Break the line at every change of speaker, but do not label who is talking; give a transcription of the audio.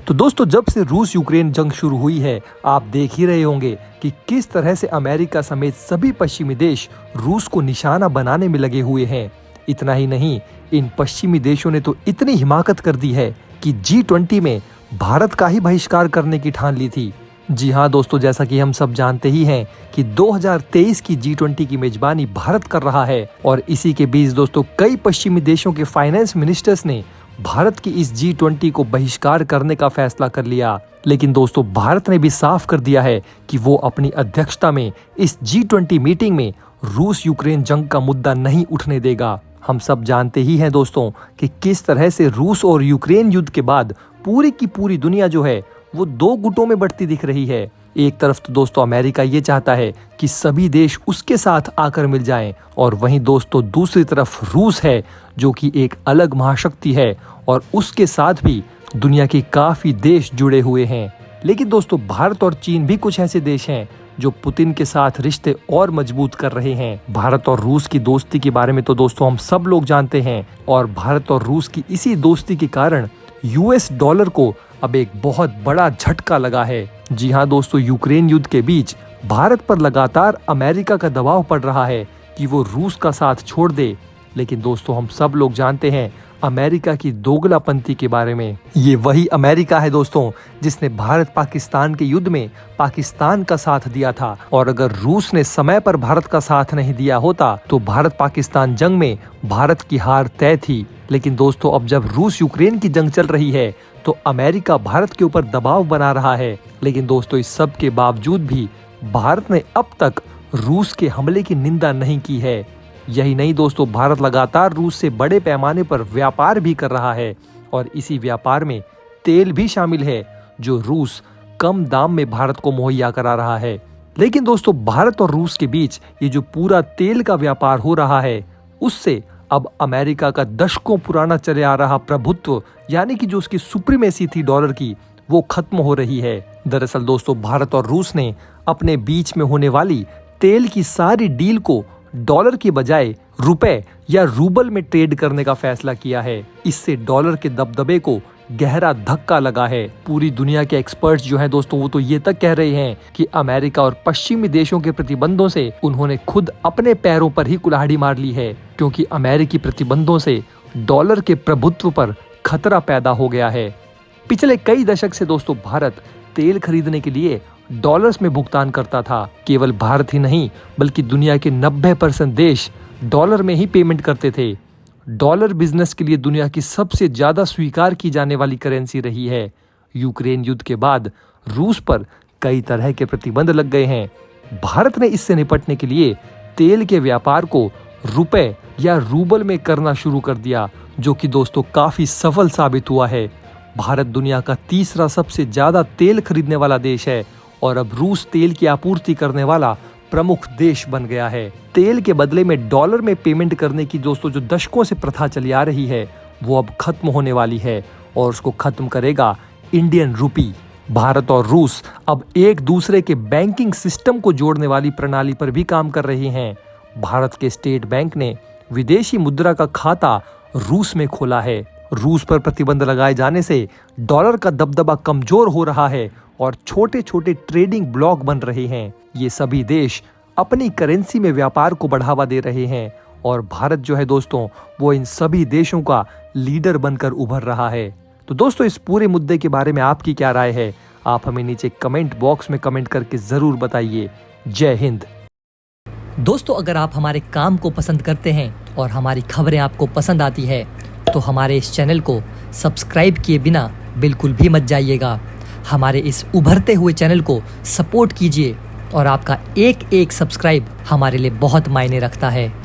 तो दोस्तों, जब से रूस यूक्रेन जंग शुरू हुई है, आप देख ही रहे होंगे कि किस तरह से अमेरिका समेत सभी पश्चिमी देश रूस को निशाना बनाने में लगे हुए हैं। इतना ही नहीं, इन पश्चिमी देशों ने तो इतनी हिमाकत कर दी है कि G20 में भारत का ही बहिष्कार करने की ठान ली थी। जी हाँ दोस्तों, जैसा कि हम सब जानते ही हैं कि 2023 की G20 की मेजबानी भारत कर रहा है और इसी के बीच दोस्तों कई पश्चिमी देशों के फाइनेंस मिनिस्टर्स ने भारत की इस G20 को बहिष्कार करने का फैसला कर लिया। लेकिन दोस्तों, भारत ने भी साफ कर दिया है कि वो अपनी अध्यक्षता में इस G20 मीटिंग में रूस यूक्रेन जंग का मुद्दा नहीं उठने देगा। हम सब जानते ही हैं दोस्तों कि किस तरह से रूस और यूक्रेन युद्ध के बाद पूरी की पूरी दुनिया जो है वो दो गुटों में बढ़ती दिख रही है। एक तरफ तो दोस्तों अमेरिका ये चाहता है कि सभी देश उसके साथ आकर मिल जाएं, और वहीं दोस्तों दूसरी तरफ रूस है जो कि एक अलग महाशक्ति है और उसके साथ भी दुनिया के काफी देश जुड़े हुए हैं। लेकिन दोस्तों, भारत और चीन भी कुछ ऐसे देश हैं जो पुतिन के साथ रिश्ते और मजबूत कर रहे हैं। भारत और रूस की दोस्ती के बारे में तो दोस्तों हम सब लोग जानते हैं, और भारत और रूस की इसी दोस्ती के कारण US डॉलर को अब एक बहुत बड़ा झटका लगा है। जी हाँ दोस्तों, यूक्रेन युद्ध के बीच भारत पर लगातार अमेरिका का दबाव पड़ रहा है कि वो रूस का साथ छोड़ दे। लेकिन दोस्तों, हम सब लोग जानते हैं अमेरिका की दोगलापंथी के बारे में। ये वही अमेरिका है दोस्तों जिसने भारत पाकिस्तान के युद्ध में पाकिस्तान का साथ दिया था, और अगर रूस ने समय पर भारत का साथ नहीं दिया होता तो भारत पाकिस्तान जंग में भारत की हार तय थी। लेकिन दोस्तों, अब जब रूस यूक्रेन की जंग चल रही है तो अमेरिका भारत के ऊपर दबाव बना रहा है। लेकिन दोस्तों, इस सब के बावजूद भी भारत ने अब तक रूस के हमले की निंदा नहीं की है। यही नहीं दोस्तों, भारत लगातार रूस से बड़े पैमाने पर व्यापार भी कर रहा है, और इसी व्यापार में तेल भी शामिल है जो रूस कम दाम में भारत को मुहैया करा रहा है। लेकिन दोस्तों, भारत और रूस के बीच ये जो पूरा तेल का व्यापार हो रहा है, उससे अब अमेरिका का दशकों पुराना चले आ रहा प्रभुत्व, यानी कि जो उसकी सुप्रीमेसी थी डॉलर की, वो खत्म हो रही है। दरअसल दोस्तों, भारत और रूस ने अपने बीच में होने वाली तेल की सारी डील को डॉलर की बजाय रुपए या रूबल में ट्रेड करने का फैसला किया है। इससे डॉलर के दबदबे को गहरा धक्का लगा है। पूरी दुनिया के एक्सपर्ट्स जो हैं दोस्तों, वो तो ये तक कह रहे हैं कि अमेरिका और पश्चिमी देशों के प्रतिबंधों से उन्होंने खुद अपने पैरों पर ही कुल्हाड़ी मार ली है, क्योंकि अमेरिकी प्रतिबंधों से डॉलर के प्रभुत्व पर खतरा पैदा हो गया है। पिछले कई दशक से दोस्तों भारत तेल खरीदने के लिए डॉलर्स में भुगतान करता था। केवल भारत ही नहीं बल्कि दुनिया के 90% देश डॉलर में ही पेमेंट करते थे। डॉलर बिजनेस के लिए दुनिया की सबसे ज्यादा स्वीकार की जाने वाली करेंसी रही है। यूक्रेन युद्ध के बाद रूस पर कई तरह के प्रतिबंध लग गए हैं। भारत ने इससे निपटने के लिए तेल के व्यापार को रुपए या रूबल में करना शुरू कर दिया, जो कि दोस्तों काफी सफल साबित हुआ है। भारत दुनिया का तीसरा सबसे ज्यादा तेल खरीदने वाला देश है, और अब रूस तेल की आपूर्ति करने वाला प्रमुख देश बन गया है। तेल के बदले में डॉलर में पेमेंट करने की दोस्तों जो दशकों से प्रथा चली आ रही है, वो अब खत्म होने वाली है, और उसको खत्म करेगा इंडियन रूपी। भारत और रूस अब एक दूसरे के बैंकिंग सिस्टम को जोड़ने वाली प्रणाली पर भी काम कर रहे हैं। भारत के स्टेट बैंक ने विदेशी मुद्रा का खाता रूस में खोला है। रूस पर प्रतिबंध लगाए जाने से डॉलर का दबदबा कमजोर हो रहा है और छोटे छोटे ट्रेडिंग ब्लॉक बन रहे हैं। ये सभी देश अपनी करेंसी में व्यापार को बढ़ावा दे रहे हैं, और भारत जो है दोस्तों वो इन सभी देशों का लीडर बनकर उभर रहा है। तो दोस्तों, इस पूरे मुद्दे के बारे में आपकी क्या राय है? आप हमें नीचे कमेंट बॉक्स में कमेंट करके जरूर बताइए। जय हिंद।
दोस्तों, अगर आप हमारे काम को पसंद करते हैं और हमारी खबरें आपको पसंद आती है तो हमारे इस चैनल को सब्सक्राइब किए बिना बिल्कुल भी मत जाइएगा। हमारे इस उभरते हुए चैनल को सपोर्ट कीजिए, और आपका एक एक सब्सक्राइब हमारे लिए बहुत मायने रखता है।